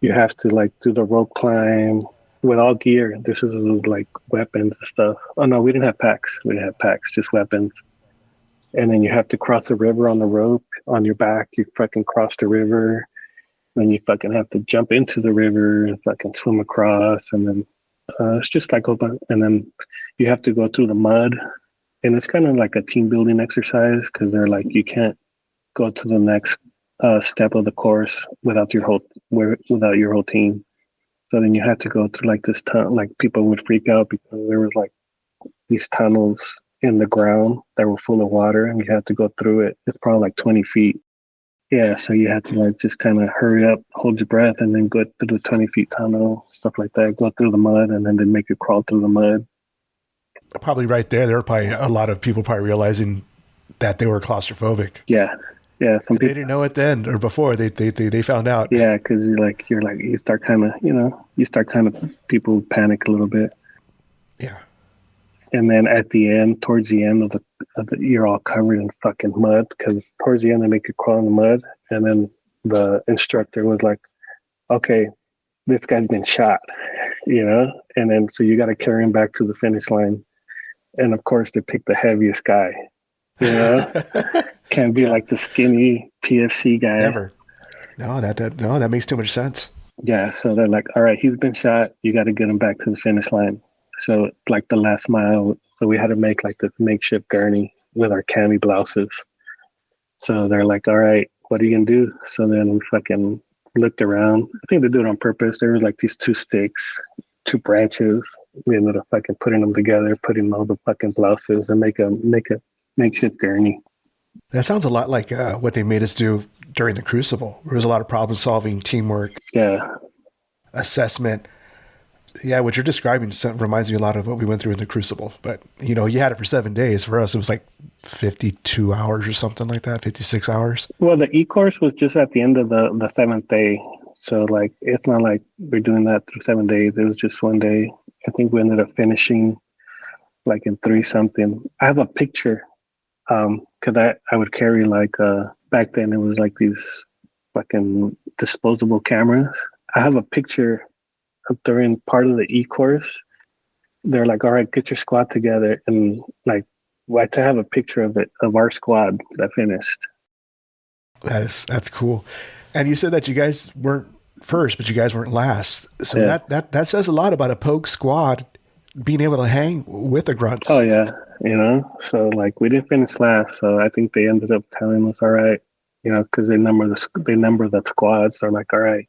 you have to like do the rope climb with all gear. This is like weapons and stuff. Oh no, we didn't have packs. We didn't have packs, just weapons. And then you have to cross the river on the rope on your back. You fucking cross the river. Then you fucking have to jump into the river and fucking swim across. And then it's just like open. And then you have to go through the mud. And it's kind of like a team building exercise, because they're like, you can't go to the next step of the course without your whole team. So then you had to go through like this tunnel. Like, people would freak out because there was like these tunnels in the ground that were full of water, and you had to go through it. It's probably like 20 feet. Yeah, so you had to like just kind of hurry up, hold your breath, and then go through the 20 feet tunnel, stuff like that. Go through the mud, and then they make you crawl through the mud. Probably right there were probably a lot of people probably realizing that they were claustrophobic. Yeah. Some They people didn't know it then or before. They found out. Yeah, because you start kind of people panic a little bit. Yeah. And then at the end, towards the end of the you're all covered in fucking mud, because towards the end they make you crawl in the mud, and then the instructor was like, "Okay, this guy's been shot," and then so you got to carry him back to the finish line, and of course they pick the heaviest guy. Can't be like the skinny PFC guy. Never. No, that makes too much sense. Yeah, so they're like, all right, he's been shot. You got to get him back to the finish line. So like the last mile So we had to make like this makeshift gurney with our cami blouses. So they're like, all right, what are you going to do? So then we fucking looked around. I think they do it on purpose. There were like these 2 sticks, 2 branches. We ended up fucking putting them together, putting all the fucking blouses and make a makeshift gurney. That sounds a lot like what they made us do during the Crucible. There was a lot of problem solving, teamwork, Yeah. assessment. Yeah, what you're describing reminds me a lot of what we went through in the Crucible. But, you know, you had it for 7 days. For us, it was like 52 hours or something like that, 56 hours. Well, the e-course was just at the end of the 7th day. So, like, it's not like we're doing that through 7 days. It was just 1 day. I think we ended up finishing, like, in 3-something. I have a picture, because I would carry, like, back then it was, like, these fucking disposable cameras. I have a picture during part of the e-course. They're like, all right, get your squad together, and like to have a picture of it, of our squad that finished. That's cool. And you said that you guys weren't first, but you guys weren't last. So Yeah. that says a lot about a poke squad being able to hang with the grunts. Oh yeah, you know. So like we didn't finish last, so I think they ended up telling us, all right, you know, because they number the squads. So like, all right,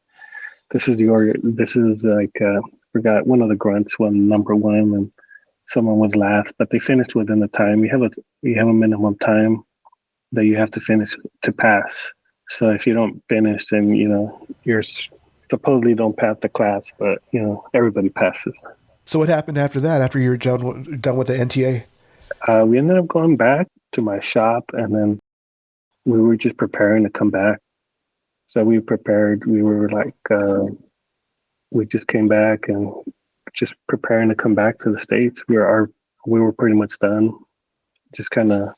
this is like forgot one of the grunts won number 1 and someone was last, but they finished within the time. You have a minimum time that you have to finish to pass. So if you don't finish, then you know you're supposedly don't pass the class, but you know everybody passes. So what happened after that? After you were done with the NTA? We ended up going back to my shop, and then we were just preparing to come back. So we prepared. We were like, we just came back and just preparing to come back to the States. We were pretty much done. Just kind of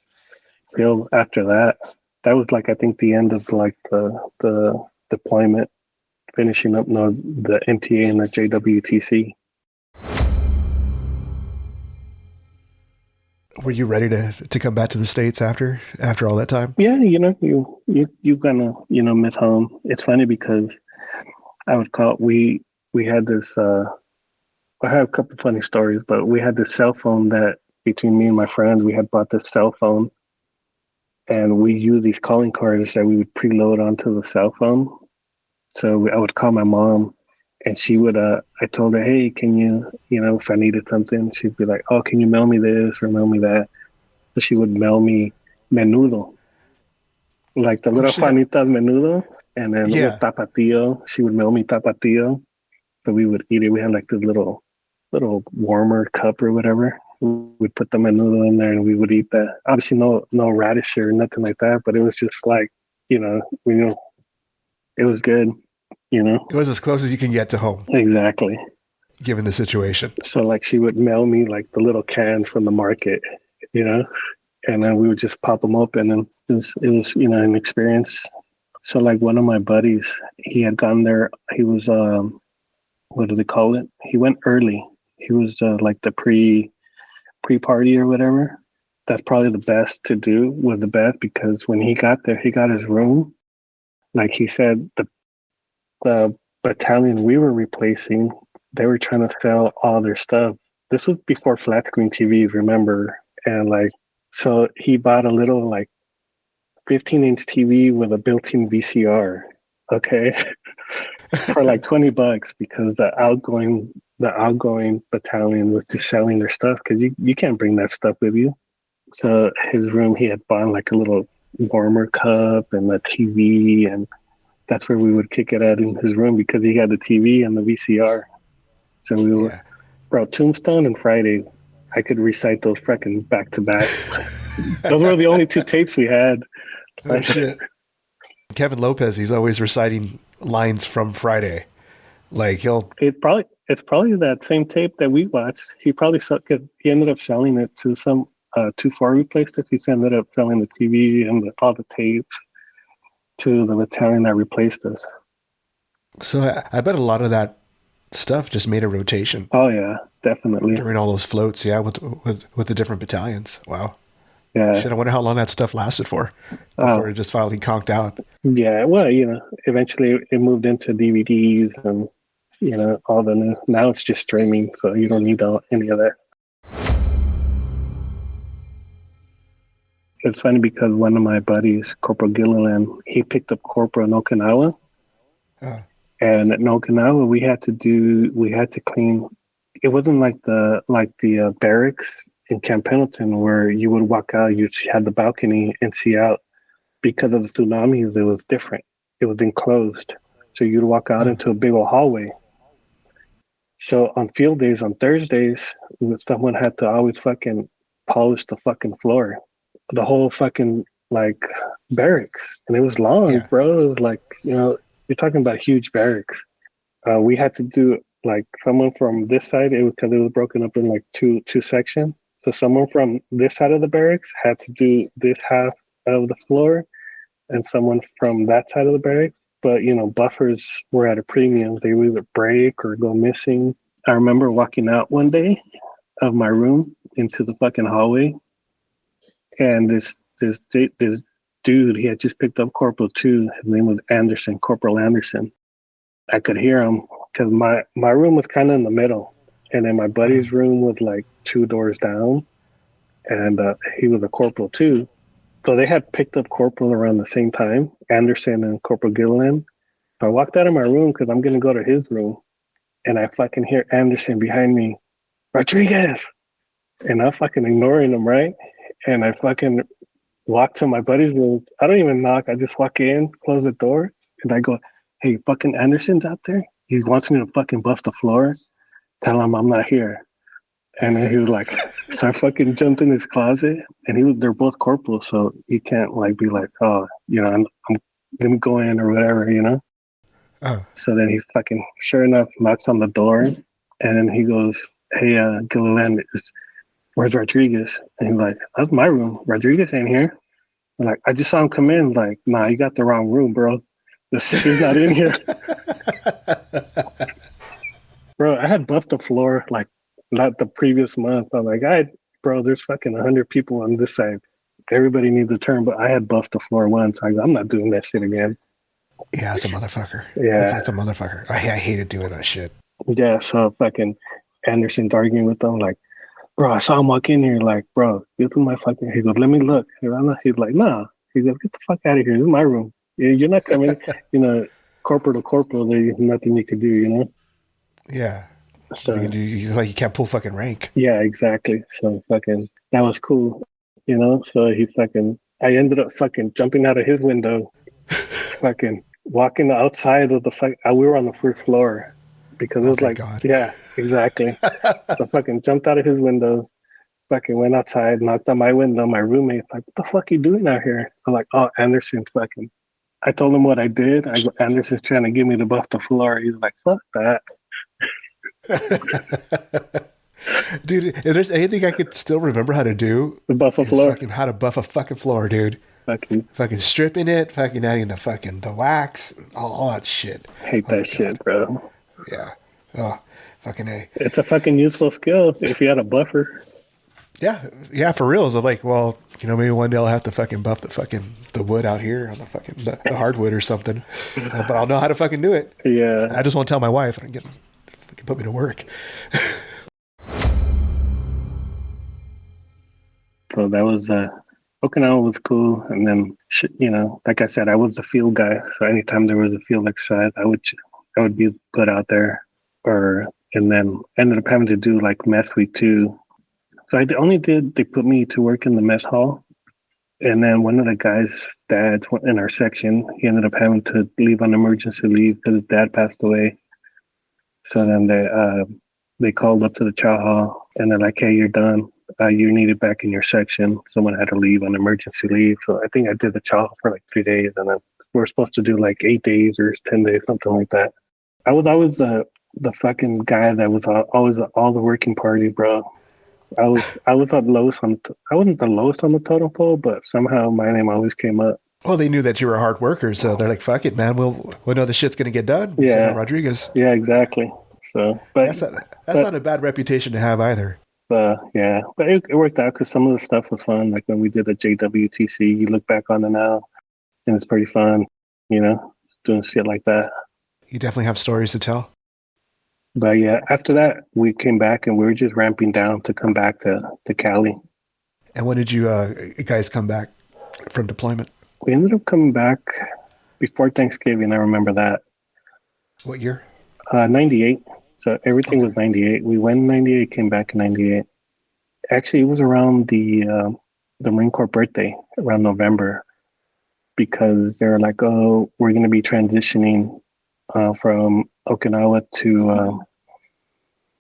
feel after that. That was like I think the end of like the deployment, finishing up the MTA and the JWTC. Were you ready to come back to the States after all that time? Yeah, you know, you gonna miss home. It's funny because I would call we had this. I have a couple funny stories, but we had this cell phone that between me and my friends, we had bought this cell phone, and we used these calling cards that we would preload onto the cell phone. So I would call my mom, and she would. I told her, hey, can you, if I needed something, she'd be like, oh, can you mail me this or mail me that? So she would mail me menudo, like the little panitas menudo, and then little tapatio. She would mail me tapatio, so we would eat it. We had like this little warmer cup or whatever. We'd put the menudo in there and we would eat that. Obviously, no radish or nothing like that, but it was just like, it was good. It was as close as you can get to home. Exactly. Given the situation. So like she would mail me like the little cans from the market, and then we would just pop them open, and it was an experience. So like one of my buddies, he had gone there. He was what do they call it? He went early. He was like the pre-party or whatever. That's probably the best to do with the best, because when he got there, he got his room. Like he said, the battalion we were replacing, they were trying to sell all their stuff. This was before flat screen TVs, remember? And like, so he bought a little like 15-inch TV with a built-in VCR, okay, for like $20, because the outgoing battalion was just selling their stuff, because you can't bring that stuff with you. So his room, he had bought like a little warmer cup and a TV, and that's where we would kick it at in his room, because he had the TV and the VCR. So we were, bro, Tombstone and Friday, I could recite those freaking back to back. Those were the only 2 tapes we had. Oh, shit. Kevin Lopez, he's always reciting lines from Friday. Like It's probably that same tape that we watched. He ended up selling it to some 2-4 replaced it. He ended up selling the TV and all the tapes to the battalion that replaced us. So I bet a lot of that stuff just made a rotation. Oh yeah, definitely. During all those floats, with the different battalions. Wow. Yeah. Shit, I wonder how long that stuff lasted for before it just finally conked out. Yeah, well, eventually it moved into DVDs and all the new. Now it's just streaming, so you don't need any of that. it's funny because one of my buddies, Corporal Gilliland, he picked up Corporal in Okinawa. And in Okinawa, we had to clean. It wasn't like the barracks in Camp Pendleton where you would walk out, you had the balcony and see out. Because of the tsunamis, it was different. It was enclosed. So you'd walk out into a big old hallway. So on field days, on Thursdays, someone had to always fucking polish the fucking floor. The whole fucking like barracks. And it was long, bro. It was like, you're talking about huge barracks. We had to do like someone from this side, because it was broken up in like two sections. So someone from this side of the barracks had to do this half of the floor, and someone from that side of the barracks. But buffers were at a premium. They would either break or go missing. I remember walking out one day of my room into the fucking hallway, and this dude, he had just picked up Corporal 2. His name was Anderson, Corporal Anderson. I could hear him because my room was kind of in the middle, and then my buddy's room was like 2 doors down, and he was a Corporal 2. So they had picked up Corporal around the same time, Anderson and Corporal Gilliland. So I walked out of my room because I'm going to go to his room, and I fucking hear Anderson behind me, Rodriguez! And I'm fucking ignoring him, right? And I fucking walk to my buddy's room. I don't even knock. I just walk in, close the door, and I go, hey, fucking Anderson's out there. He wants me to fucking buff the floor. Tell him I'm not here. And then he was like, so I fucking jumped in his closet, and they're both corporals, so he can't like be like, oh, I'm let me go in or whatever, So then he fucking, sure enough, knocks on the door, and then he goes, hey, Gilliland, where's Rodriguez? And he's like, that's my room. Rodriguez ain't here. I'm like, I just saw him come in. Like, nah, you got the wrong room, bro. He's not in here. Bro, I had buffed the floor like not the previous month. I'm like, bro, there's fucking 100 people on this side. Everybody needs a turn, but I had buffed the floor once. I'm not doing that shit again. Yeah, it's a motherfucker. Yeah. That's a motherfucker. I hated doing that shit. Yeah, so fucking Anderson's arguing with them, like, bro, I saw him walk in here, like, bro, this is my fucking, he goes, let me look. He's like, nah. He goes, get the fuck out of here. This is my room. You're not coming, corporal to corporal, there's nothing you can do, Yeah. So He's like, you can't pull fucking rank. Yeah, exactly. So fucking, that was cool, so I ended up fucking jumping out of his window, fucking walking outside of we were on the first floor because it was like, God. Yeah, exactly. So fucking jumped out of his window, fucking went outside, knocked on my window. My roommate like, what the fuck are you doing out here? I'm like, oh, Anderson's fucking. I told him what I did. Anderson's trying to get me to buff the floor. He's like, fuck that. Dude, if there's anything I could still remember how to do, the buff a floor. Fucking how to buff a fucking floor, dude. Fucking stripping it, fucking adding the wax, all that shit. Hate that shit, bro. Yeah. Oh, fucking A. It's a fucking useful skill if you had a buffer. Yeah, for real. So like, well, maybe one day I'll have to fucking buff the wood out here on the hardwood or something. But I'll know how to fucking do it. Yeah. I just won't tell my wife and fucking put me to work. So that was Okinawa was cool, and then like I said, I was the field guy. So anytime there was a field exercise, I would be put out there, and then ended up having to do like mess week too. So they put me to work in the mess hall, and then one of the guys' dads in our section, he ended up having to leave on emergency leave because his dad passed away. So then they called up to the chow hall, and they're like, hey, you're done. You're needed back in your section. Someone had to leave on emergency leave. So I think I did the chow hall for like 3 days, and then we were supposed to do like 8 days or 10 days, something like that. I was always the fucking guy that was always at all the working parties, bro. I was the lowest I wasn't the lowest on the totem pole, but somehow my name always came up. Well, they knew that you were a hard worker, so they're like, fuck it, man. We'll know the shit's going to get done. Yeah. Rodriguez. Yeah, exactly. So, but that's not a bad reputation to have either. Yeah, but it worked out because some of the stuff was fun. Like when we did the JWTC, you look back on it now, and it's pretty fun, doing shit like that. You definitely have stories to tell. But yeah, after that, we came back and we were just ramping down to come back to Cali. And when did you guys come back from deployment? We ended up coming back before Thanksgiving. I remember that. What year? 98. So everything was 98. We went in 98, came back in 98. Actually, it was around the Marine Corps birthday, around November, because they're like, oh, we're going to be transitioning from Okinawa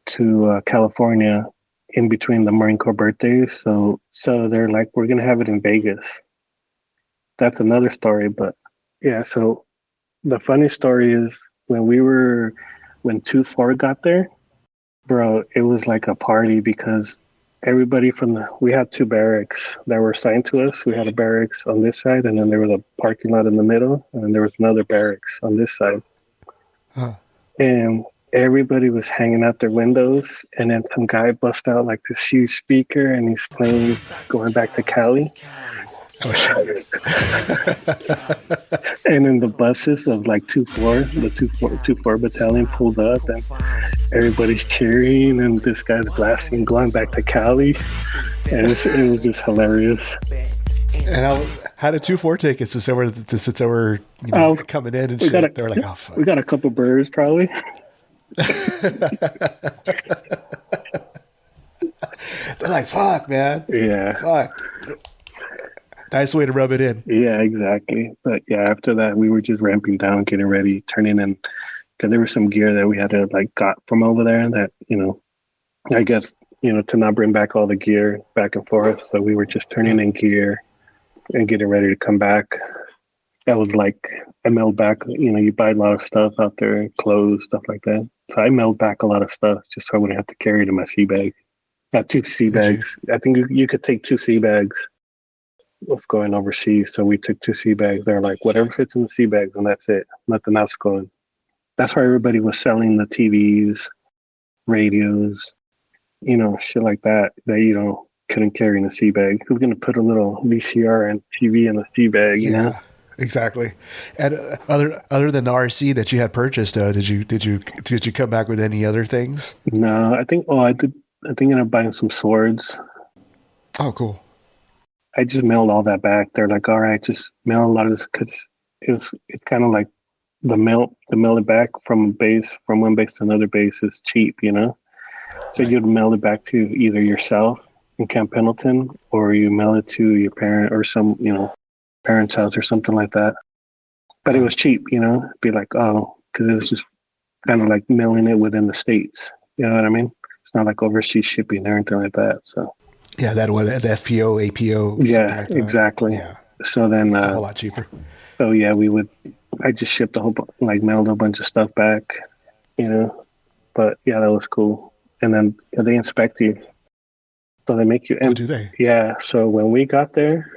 to California in between the Marine Corps birthdays. So they're like, we're going to have it in Vegas. That's another story. But yeah, so the funny story is when 2-4 got there, bro, it was like a party because everybody we had 2 barracks that were assigned to us. We had a barracks on this side, and then there was a parking lot in the middle, and then there was another barracks on this side. Huh. And everybody was hanging out their windows, and then some guy bust out like this huge speaker, and he's playing Going Back to Cali. Oh, shit. And then the buses of like 2-4, the 2-4 battalion pulled up, and everybody's cheering, and this guy's blasting Going Back to Cali, and it was just hilarious. And how did 2-4 take it since they were coming in and shit? They were like, oh, fuck. We got a couple birds, probably. They're like, fuck, man. Yeah. Fuck. Nice way to rub it in. Yeah, exactly. But yeah, after that, we were just ramping down, getting ready, turning in, because there was some gear that we had to got from over there that, I guess, to not bring back all the gear back and forth. So we were just turning in gear and getting ready to come back. That was I mailed back, you buy a lot of stuff out there, clothes, stuff like that. So I mailed back a lot of stuff just so I wouldn't have to carry it in my sea bag. Got 2 sea bags. I think you could take 2 sea bags of going overseas. So we took 2 sea bags. They're like, whatever fits in the sea bags, and that's it. Nothing else going. That's why everybody was selling the TVs, radios, shit like that couldn't carry in a sea bag. Who's going to put a little VCR and TV in a sea bag, you know? Exactly. And other than the RC that you had purchased, did you come back with any other things? No, I think I ended up buying some swords. Oh, cool. I just mailed all that back. They're like, all right, just mail a lot of this, because it's kind of like the mail it back from one base to another base is cheap, So you'd mail it back to either yourself in Camp Pendleton, or you mail it to your parent or some, parents' house or something like that. But it was cheap, be like, oh, because it was just kind of like mailing it within the States. You know what I mean? It's not like overseas shipping or anything like that. So yeah, the FPO, APO. Yeah, like that. Exactly. Yeah. So then a whole lot cheaper. So yeah, I just shipped mailed a bunch of stuff back, but yeah, that was cool. And then they inspect you. So they make you. Oh, do they? Yeah. So when we got there,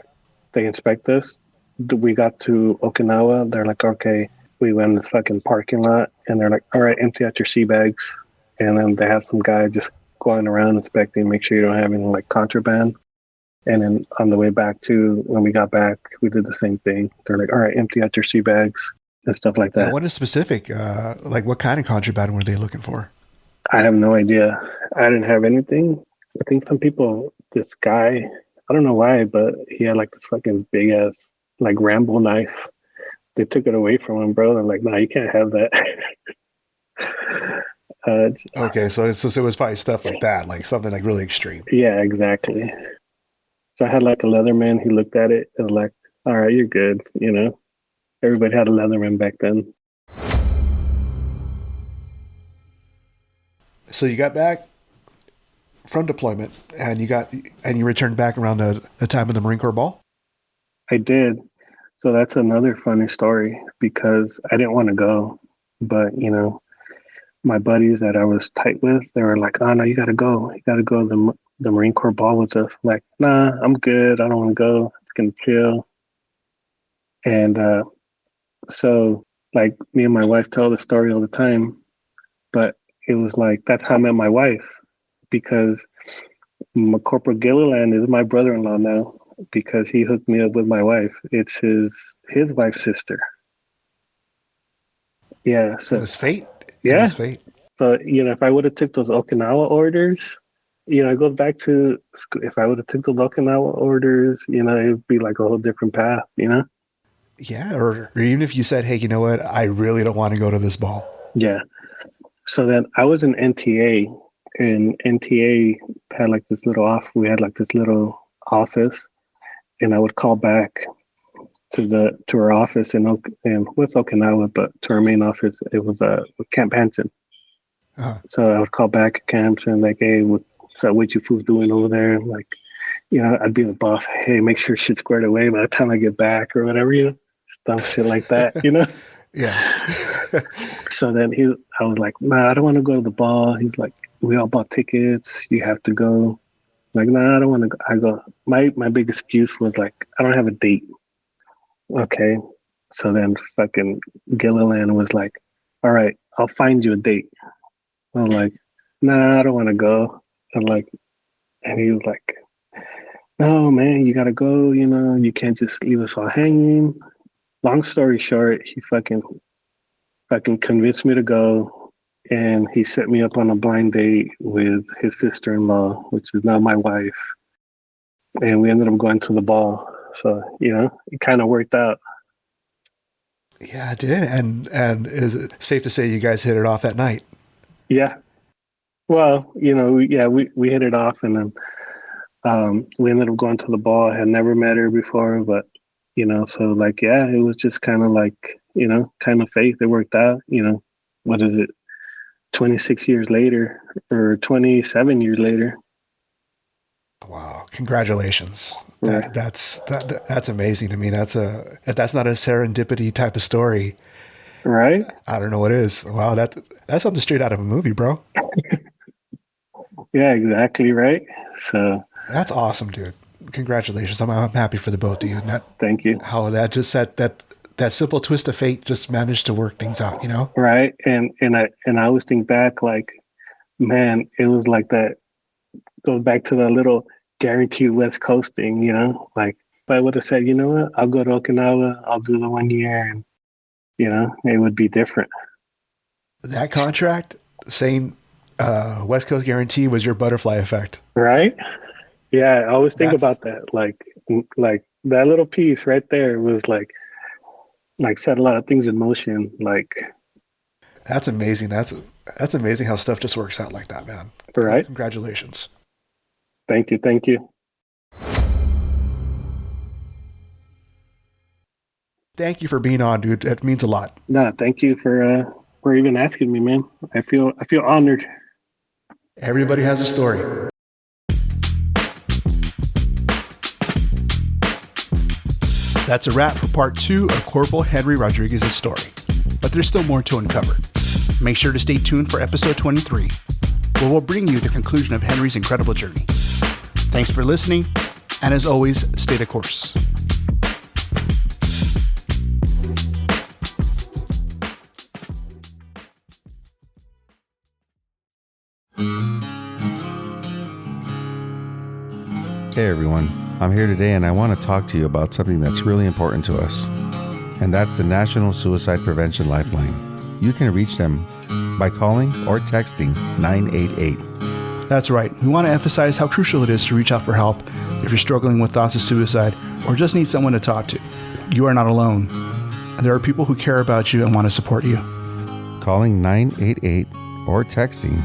they inspect us. We got to Okinawa. They're like, okay, we went in this fucking parking lot, and they're like, all right, empty out your sea bags. And then they have some guy just going around inspecting, make sure you don't have any contraband. And then on the way back when we got back, we did the same thing. They're like, all right, empty out your sea bags and stuff like that. Now, what is specific? What kind of contraband were they looking for? I have no idea. I didn't have anything. I think this guy, I don't know why, but he had this fucking big ass Rambo knife. They took it away from him, bro. They're like, nah, you can't have that. Okay, so it was probably stuff like that, like something really extreme. Yeah, exactly. So I had a Leatherman. He looked at it and was like, all right, you're good. Everybody had a Leatherman back then. So you got back from deployment, and you returned back around the time of the Marine Corps Ball? I did. So that's another funny story, because I didn't want to go, but my buddies that I was tight with, they were like, oh no, you gotta go. You gotta go to the Marine Corps Ball with us. I'm like, nah, I'm good. I don't want to go. It's gonna chill. And so me and my wife tell the story all the time, but it was that's how I met my wife, because Corporal Gilliland is my brother-in-law now, because he hooked me up with my wife. It's his wife's sister. Yeah. So it was fate. Yeah. It was fate. So, if I would have took those Okinawa orders, it goes back to if I would have took the Okinawa orders, it'd be like a whole different path, Yeah, or even if you said, hey, you know what? I really don't want to go to this ball. Yeah. So then I was in NTA, and NTA had like this little we had like this little office, and I would call back to our office in with Okinawa, but to our main office, it was Camp Pendleton. Uh-huh. So I would call back at camps and like, hey, what's that what you fools doing over there? Like, I'd be the boss. Hey, make sure shit's squared away by the time I get back or whatever, stuff, shit like that, Yeah. So then I was like, nah, I don't want to go to the ball. He's like, we all bought tickets. You have to go. I'm like, nah, I don't want to go. I go, my big excuse was like, I don't have a date. Okay. So then fucking Gilliland was like, all right, I'll find you a date. I'm like, nah, I don't want to go. And he was like, no, man, you got to go. You can't just leave us all hanging. Long story short, he fucking convinced me to go, and he set me up on a blind date with his sister-in-law, which is now my wife, and we ended up going to the ball. So it kind of worked out. Yeah, it did. And is it safe to say you guys hit it off that night? Yeah. Well, we hit it off, and then we ended up going to the ball. I had never met her before, but so like, yeah, it was just kind of like, kind of fate. It worked out, what is it? 26 years later or 27 years later. Wow. Congratulations. Right. That's amazing. I mean, if that's not a serendipity type of story, right? I don't know what is. Wow. That's something straight out of a movie, bro. Yeah, exactly. Right. So that's awesome, dude. Congratulations. I'm happy for the both of you. Thank you. How that just that simple twist of fate just managed to work things out, Right. And I always think back, like, man, it was like that. Goes back to the little guaranteed West Coast thing, like if I would have said, you know what, I'll go to Okinawa, I'll do the 1 year, and it would be different. That contract saying West Coast guarantee was your butterfly effect, right? Yeah, I always think about that. Like that little piece right there was like set a lot of things in motion. Like, that's amazing. That's amazing how stuff just works out like that, man. Right. Congratulations. Thank you. Thank you for being on, dude. It means a lot. No, thank you for even asking me, man. I feel honored. Everybody has a story. That's a wrap for part 2 of Corporal Henry Rodriguez's story. But there's still more to uncover. Make sure to stay tuned for episode 23, where we'll bring you the conclusion of Henry's incredible journey. Thanks for listening, and as always, stay the course. Hey everyone, I'm here today and I want to talk to you about something that's really important to us, and that's the National Suicide Prevention Lifeline. You can reach them by calling or texting 988. That's right. We want to emphasize how crucial it is to reach out for help if you're struggling with thoughts of suicide or just need someone to talk to. You are not alone. There are people who care about you and want to support you. Calling 988 or texting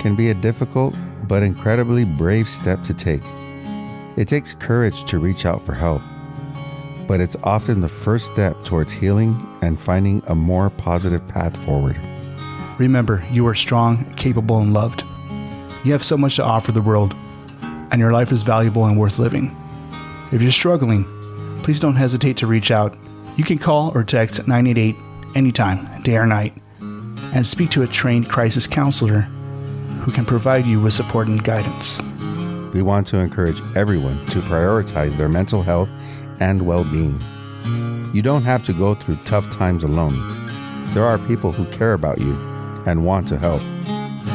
can be a difficult but incredibly brave step to take. It takes courage to reach out for help, but it's often the first step towards healing and finding a more positive path forward. Remember, you are strong, capable, and loved. You have so much to offer the world, and your life is valuable and worth living. If you're struggling, please don't hesitate to reach out. You can call or text 988 anytime, day or night, and speak to a trained crisis counselor who can provide you with support and guidance. We want to encourage everyone to prioritize their mental health and well-being. You don't have to go through tough times alone. There are people who care about you and want to help.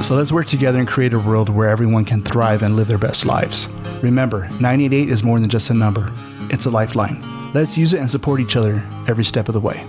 So let's work together and create a world where everyone can thrive and live their best lives. Remember, 988 is more than just a number. It's a lifeline. Let's use it and support each other every step of the way.